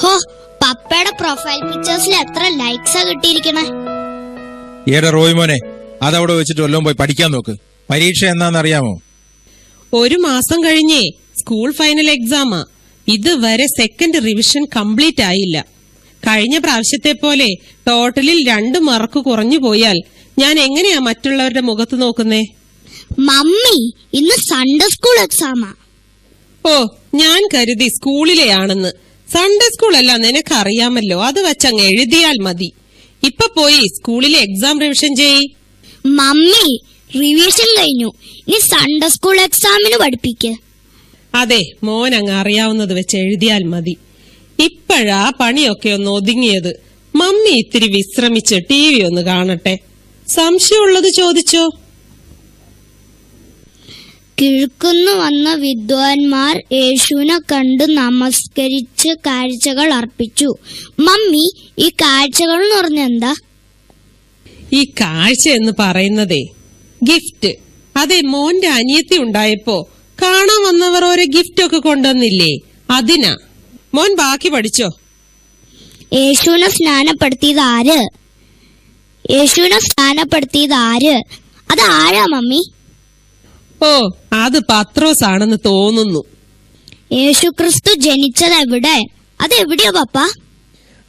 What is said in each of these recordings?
ഹോ, പപ്പയുടെ പ്രൊഫൈൽ പിക്ചേഴ്സിൽ എത്ര ലൈക്സാ കിട്ടിയിരിക്കണേ. ഏടെ റോയ്മോനെ, അതവിടെ വെച്ചിട്ട് വല്ലതും പോയി പഠിക്കാൻ നോക്ക്. പരീക്ഷ എന്നാന്നറിയാമോ? 1 മാസം കഴിഞ്ഞേ സ്കൂൾ ഫൈനൽ എക്സാമാ. ഇതുവരെ സെക്കൻഡ് റിവിഷൻ കംപ്ലീറ്റ് ആയില്ല. കഴിഞ്ഞ പ്രാവശ്യത്തെ പോലെ ടോട്ടലിൽ 2 മാർക്ക് കുറഞ്ഞു പോയാൽ ഞാൻ എങ്ങനെയാ മറ്റുള്ളവരുടെ മുഖത്ത് നോക്കുന്നേ? മമ്മി, ഇന്ന് സൺഡേ സ്കൂൾ എക്സാമാ. ഓ, ഞാൻ കരുതി സ്കൂളിലെയാണെന്ന്. സൺഡേ സ്കൂൾ അല്ല, നിനക്കറിയാമല്ലോ. അത് വച്ചങ്ങ് എഴുതിയാൽ മതി. ഇപ്പൊ പോയി സ്കൂളിലെ എക്സാം റിവിഷൻ ചെയ്യ്. മമ്മി, റിവിഷൻ കഴിഞ്ഞു. ഇനി സൺഡേ സ്കൂൾ എക്സാമിന് പഠിപ്പിക്ക്. അതെ, മോൻ അങ്ങ് അറിയാവുന്നത് വെച്ച് എഴുതിയാൽ മതി. ഇപ്പോഴാ പണിയൊക്കെ ഒന്ന് ഒതുങ്ങിയത്. മമ്മി ഇത്തിരി വിശ്രമിച്ച് TV ഒന്ന് കാണട്ടെ. സംശയമുള്ളത് ചോദിച്ചോ. കിഴക്കുന്ന് വന്ന വിദ്വാൻമാർ യേശുവിനെ കണ്ട് നമസ്കരിച്ച് കാഴ്ചകൾ അർപ്പിച്ചു. മമ്മി, ഈ കാഴ്ചകൾ എന്ന് പറഞ്ഞ എന്താ? ഈ കാഴ്ച എന്ന് പറയുന്നതേ ഗിഫ്റ്റ്. അതെ, മോന്റെ അനിയത്തി ഉണ്ടായപ്പോ കാണാൻ വന്നവർ ഓരോ ഗിഫ്റ്റ് ഒക്കെ കൊണ്ടുവന്നില്ലേ, അതിനാ. മോൻ ബാക്കി പഠിച്ചോ. യേശുവിനെ സ്നാനപ്പെടുത്തിയത് ആര്? അത് ആരാ മമ്മി? ഓ, അത് പത്രോസ് ആണെന്ന് തോന്നുന്നു. യേശുക്രിസ്തു ജനിച്ചത് എവിടെ? അത് എവിടെയാ പപ്പ?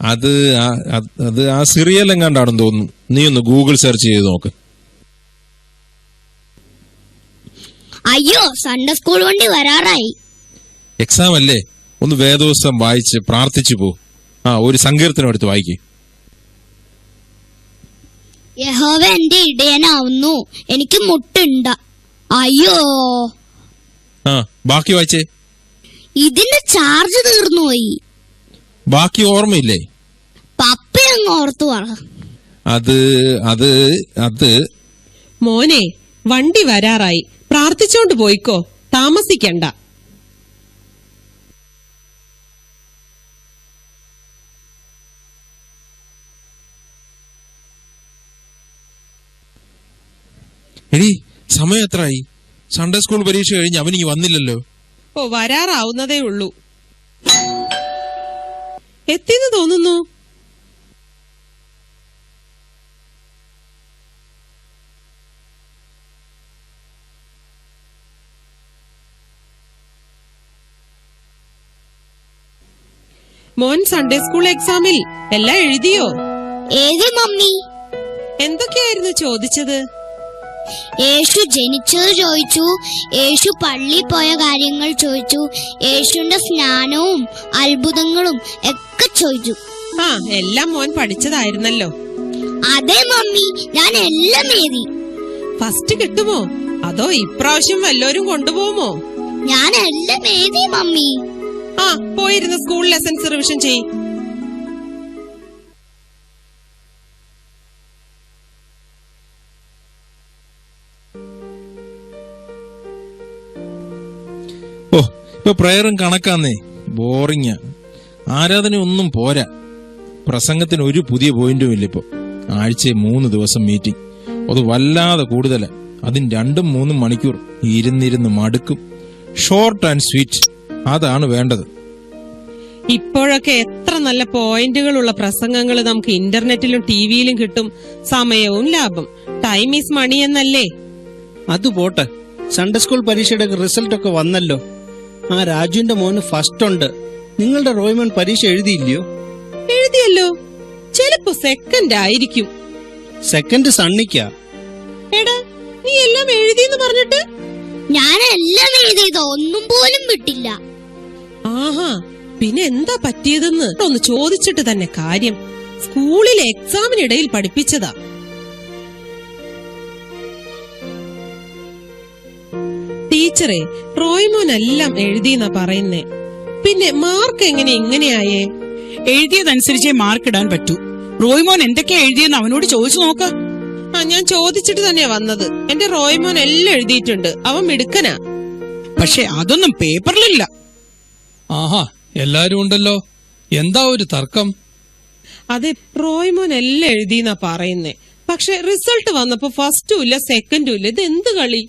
അത് ആ സിറിയലെങ്ങാണ്ടാണെന്ന് തോന്നുന്നു. നീ ഒന്ന് ഗൂഗിൾ സെർച്ച് ചെയ്ത് നോക്ക്. അയ്യോ, സൺഡേ സ്കൂൾ വണ്ടി വരാറായി. എക്സാം അല്ലേ, ഒന്ന് വേദോസ്തം വായിച്ച് പ്രാർത്ഥിച്ചു പോ. ഒരു സങ്കീർത്തനം എടുത്ത് വായിക്ക്. യഹോവ എന്റെ ഇടയനാവുന്നു, എനിക്ക് മുട്ടുണ്ട്. അയ്യോ, ബാക്കി വായിച്ചേ. ഇതിന്റെ ചാർജ് തീർന്നുപോയി. ബാക്കി ഓർമ്മയില്ലേ? പപ്പ അങ്ങ് ഓർത്തു പറ. അത് മോനെ, വണ്ടി വരാറായി. പ്രാർത്ഥിച്ചോണ്ട് പോയിക്കോ, താമസിക്കണ്ട. എടി, സമയം എത്രയായി? സൺഡേ സ്കൂൾ പരീക്ഷ കഴിഞ്ഞ് അവനിക്ക് വന്നില്ലല്ലോ. ഓ, വരാറാവുന്നതേ ഉള്ളൂ. എത്തിന്ന് തോന്നുന്നു. മോൻ സൺഡേ സ്കൂൾ എക്സാമിൽ എല്ലാം എഴുതിയോ? ഏത് മമ്മി? എന്തൊക്കെയായിരുന്നു ചോദിച്ചത്? യേശു ജനിച്ചത് ചോദിച്ചു, യേശു പള്ളി പോയ കാര്യങ്ങൾ ചോദിച്ചു, യേശുവിന്റെ സ്നാനവും അത്ഭുതങ്ങളും ഒക്കെ ചോദിച്ചു. എല്ലാം മോൻ പഠിച്ചതായിരുന്നല്ലോ. അതെ മമ്മി, ഞാൻ എല്ലാം എഴുതി. ഫസ്റ്റ് കിട്ടുമോ അതോ ഇപ്രാവശ്യം വല്ലോരും കൊണ്ടുപോകുമോ? ഞാൻ എല്ലാം എഴുതി മമ്മി. പോയിരുന്ന സ്കൂൾ ലെസൺസ് റിവിഷൻ ചെയ്. ഇപ്പൊ പ്രയറും കണക്കാന്നേ. ബോറിങ്ങാ. ആരാധന ഒന്നും പോരാ. പ്രസംഗത്തിന് ഒരു പുതിയ പോയിന്റും ഇല്ല. ഇപ്പൊ ആഴ്ചയിൽ 3 ദിവസം മീറ്റിംഗ്. അത് വല്ലാതെ കൂടുതലാ. അതിന് 2-3 മണിക്കൂർ ഇരുന്നിരുന്ന് മടുക്കും. ഷോർട്ട് ആൻഡ് സ്വീറ്റ്, അതാണ് വേണ്ടത്. ഇപ്പോഴൊക്കെ എത്ര നല്ല പോയിന്റുകളുള്ള പ്രസംഗങ്ങൾ നമുക്ക് ഇന്റർനെറ്റിലും ടിവിയിലും കിട്ടും. സമയവും ലാഭം. ടൈം ഈസ് മണി എന്നല്ലേ? അത് പോട്ടെ, സൺഡേ സ്കൂൾ പരീക്ഷയുടെ റിസൾട്ട് ഒക്കെ വന്നല്ലോ. രാജുവിന്റെ മോന് ഫസ്റ്റ് ഉണ്ട്. നിങ്ങളുടെ റോയ്മോൻ പരീക്ഷ എഴുതിയില്ലയോ? എഴുതിയല്ലോ. ചിലപ്പോ സെക്കൻഡ് ആയിരിക്കും. സെക്കൻഡ് സണ്ണിക്കാ. എടാ, നീ എല്ലാം എഴുതിയെന്ന് പറഞ്ഞിട്ട്? ഞാൻ എല്ലാം എഴുതിയത്, ഒന്നും പോലും വിട്ടില്ല. പിന്നെ എന്താ പറ്റിയതെന്ന് ഒന്ന് ചോദിച്ചിട്ട് തന്നെ കാര്യം. സ്കൂളിലെ എക്സാമിനിടയിൽ പഠിപ്പിച്ചതാ. ടീച്ചറെ, റോയ്മോൻ എല്ലാം എഴുതിയെന്നാ പറയുന്നേ. പിന്നെ മാർക്ക് എങ്ങനെ ഇങ്ങനെയായേ? എഴുതിയതനുസരിച്ചേ മാർക്ക് ഇടാൻ പറ്റൂ. റോയ്മോൻ എന്തൊക്കെയാ എഴുതിയെന്ന് അവനോട് ചോദിച്ചു നോക്ക. ഞാൻ ചോദിച്ചിട്ട് തന്നെയാ വന്നത്. എന്റെ റോയ്മോൻ എല്ലാം എഴുതിയിട്ടുണ്ട്. അവൻ മിടുക്കനാ. പക്ഷെ അതൊന്നും പേപ്പറിലില്ല. എല്ലാരും ഉണ്ടല്ലോ. എന്താ ഒരു തർക്കം? അതെ, റോയ്മോൻ എല്ലാം എഴുതിയെന്നാ പറയുന്നേ. പക്ഷെ റിസൾട്ട് വന്നപ്പോ ഫസ്റ്റും ഇല്ല സെക്കൻഡും ഇല്ല. ഇത് എന്ത് കളി?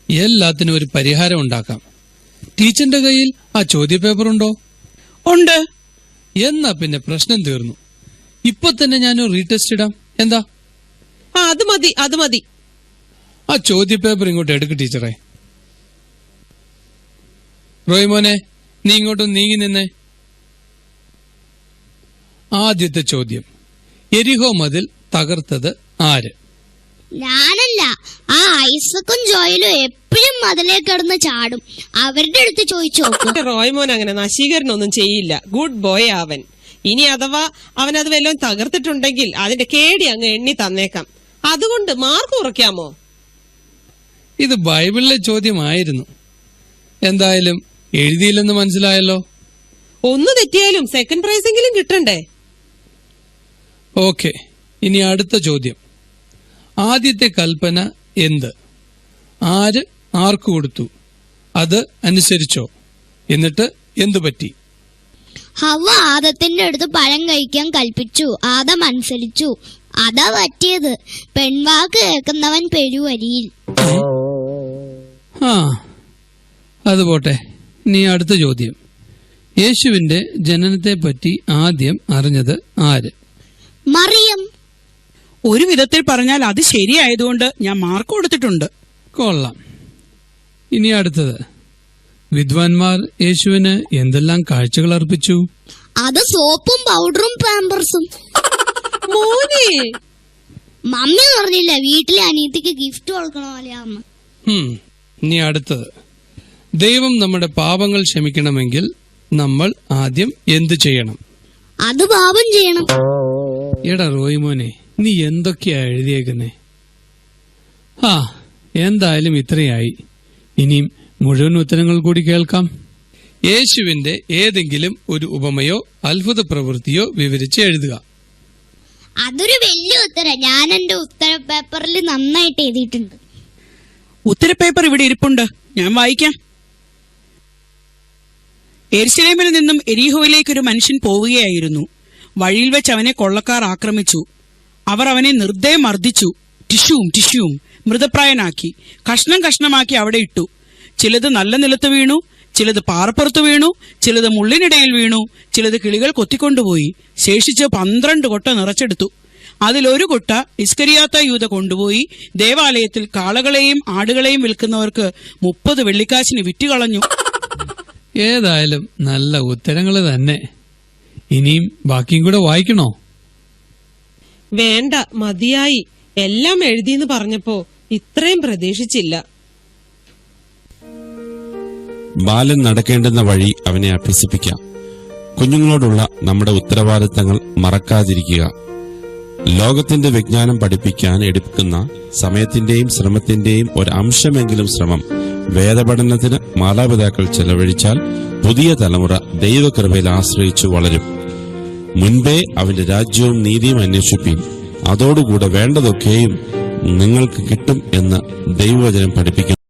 എല്ലാത്തിനും ഒരു പരിഹാരം ഉണ്ടാക്കാം. ടീച്ചറിന്റെ കയ്യിൽ ആ ചോദ്യപേപ്പർ ഉണ്ടോ? ഉണ്ട്. എന്നാ പിന്നെ പ്രശ്നം തീർന്നു. ഇപ്പൊ തന്നെ ഞാൻ റീടെസ്റ്റ് ഇടാം. എന്താ? ആ, അത് മതി. ആ ചോദ്യപേപ്പർ ഇങ്ങോട്ട് എടുക്ക് ടീച്ചറെ. റോയ്മോനെ, നീ ഇങ്ങോട്ടും നീങ്ങി നിന്നേ. ആദ്യത്തെ ചോദ്യം, എരിഹോ മതിൽ തകർത്തത് ആര്? ഞാനല്ല. ആ ഐസക്കും ജോയിലും എപ്പോഴും മതിലേ കിടന്ന് ചാടും. അവരുടെ അടുത്ത് ചോദിച്ചു നോക്കും. റോയ്മോൻ അങ്ങനെ നശീകരണമൊന്നും ചെയ്യില്ല. ഗുഡ് ബോയ് അവൻ. ഇനി അഥവാ അവൻ അത് വല്ലതും തകർത്തിട്ടുണ്ടെങ്കിൽ അതിന്റെ കേടി അങ്ങ് എണ്ണി തന്നേക്കാം. അതുകൊണ്ട് മാർക്ക് കുറയ്ക്കാമോ? ഇത് ബൈബിളിലെ ചോദ്യമായിരുന്നു. എന്തായാലും എഴുതിയില്ലെന്ന് മനസ്സിലായല്ലോ. ഒന്ന് തെറ്റിയാലും സെക്കൻഡ് പ്രൈസെങ്കിലും കിട്ടണ്ടേ? ഓക്കെ, ഇനി അടുത്ത ചോദ്യം. ആദ്യത്തെ കൽപ്പന എന്ത്? ആര് ആർക്ക് കൊടുത്തു? അത് അനുസരിച്ചോ? എന്നിട്ട് എന്തു പറ്റി? ഹവ്വ ആദത്തിന്റെ അടുത്ത് പഴം കഴിക്കാൻ കൽപ്പിച്ചു. ആദം അനുസരിച്ചു. അതാ പറ്റിയത്. പെൺവാക്ക് കേൾക്കുന്നവൻ പെരുവരിയിൽ. ആ, അത് പോട്ടെ. ഇനി അടുത്ത ചോദ്യം. യേശുവിന്റെ ജനനത്തെ പറ്റി ആദ്യം അറിഞ്ഞത് ആര്? മറിയം. ഒരു വിധത്തിൽ പറഞ്ഞാൽ അത് ശരിയായതുകൊണ്ട് ഞാൻ മാർക്ക് കൊടുത്തിട്ടുണ്ട്. കൊള്ളാം. ഇനി അടുത്തത്. വിദ്വാൻമാർ യേശുവിന് എന്തെല്ലാം കാഴ്ചകൾ അർപ്പിച്ചു? അത് സോപ്പും പൗഡറും പാമ്പേഴ്സും. മോനെ, മമ്മി പറഞ്ഞില്ല വീട്ടിലെ അനിയത്തിക്ക് ഗിഫ്റ്റ് കൊടുക്കണ പോലെ അമ്മ. ഇനി അടുത്തത്. ദൈവം നമ്മുടെ പാപങ്ങൾ ക്ഷമിക്കണമെങ്കിൽ നമ്മൾ ആദ്യം എന്ത് ചെയ്യണം? അത് പാപം ചെയ്യണം. എടാ റോയ്മോനെ, നീ എന്തൊക്കെയാ എഴുതിയേക്കുന്നേ? ആ, എന്തായാലും ഇത്രയായി. ഇനിയും മുഴുവൻ ഉത്തരങ്ങൾ കൂടി കേൾക്കാം. യേശുവിന്റെ ഏതെങ്കിലും ഒരു ഉപമയോ അത്ഭുത പ്രവൃത്തിയോ വിവരിച്ച് എഴുതുക. അതൊരു വലിയ ഉത്തരം. ഞാൻ എന്റെ ഉത്തര പേപ്പറിൽ നന്നായിട്ട് എഴുതിയിട്ടുണ്ട്. ഉത്തരപേപ്പർ ഇവിടെ ഇരിപ്പുണ്ട്, ഞാൻ വായിക്കാം. യെരുശലേമിൽ നിന്നും എരീഹോയിലേക്ക് ഒരു മനുഷ്യൻ പോവുകയായിരുന്നു. വഴിയിൽ വെച്ച് അവനെ കൊള്ളക്കാർ ആക്രമിച്ചു. അവർ അവനെ നിർദ്ദയം മർദ്ദിച്ചു. ടിഷ്യൂവും മൃതപ്രായനാക്കി കഷ്ണം കഷ്ണമാക്കി അവിടെ ഇട്ടു. ചിലത് നല്ല നിലത്ത് വീണു, ചിലത് പാറപ്പുറത്ത് വീണു, ചിലത് മുള്ളിനിടയിൽ വീണു, ചിലത് കിളികൾ കൊത്തിക്കൊണ്ടുപോയി. ശേഷിച്ച് 12 കൊട്ട നിറച്ചെടുത്തു. അതിലൊരു കൊട്ട ഇസ്കരിയാത്ത യൂദ കൊണ്ടുപോയി ദേവാലയത്തിൽ കാളകളെയും ആടുകളെയും വിൽക്കുന്നവർക്ക് 30 വെള്ളിക്കാശിന് വിറ്റുകളഞ്ഞു. ഏതായാലും നല്ല ഉത്തരങ്ങള് തന്നെ. ഇനിയും ബാക്കിയും കൂടെ വായിക്കണോ? വേണ്ട, മതിയായി. എല്ലാം എഴുതിയെന്ന് പറഞ്ഞപ്പോ ഇത്രയും പ്രതീക്ഷിച്ചില്ല. ബാലൻ നടക്കേണ്ടുന്ന വഴി അവനെ അഭ്യസിപ്പിക്കാം. കുഞ്ഞുങ്ങളോടുള്ള നമ്മുടെ ഉത്തരവാദിത്തങ്ങൾ മറക്കാതിരിക്കുക. ലോകത്തിന്റെ വിജ്ഞാനം പഠിപ്പിക്കാൻ എടുക്കുന്ന സമയത്തിന്റെയും ശ്രമത്തിന്റെയും ഒരു അംശമെങ്കിലും ശ്രമം വേദപഠനത്തിന് മാതാപിതാക്കൾ ചെലവഴിച്ചാൽ പുതിയ തലമുറ ദൈവകൃപയിൽ ആശ്രയിച്ചു വളരും. മുൻപേ അവന്റെ രാജ്യവും നീതിയും അന്വേഷിപ്പീൻ, അതോടുകൂടെ വേണ്ടതൊക്കെയും നിങ്ങൾക്ക് കിട്ടും എന്ന് ദൈവവചനം പഠിപ്പിക്കുന്നു.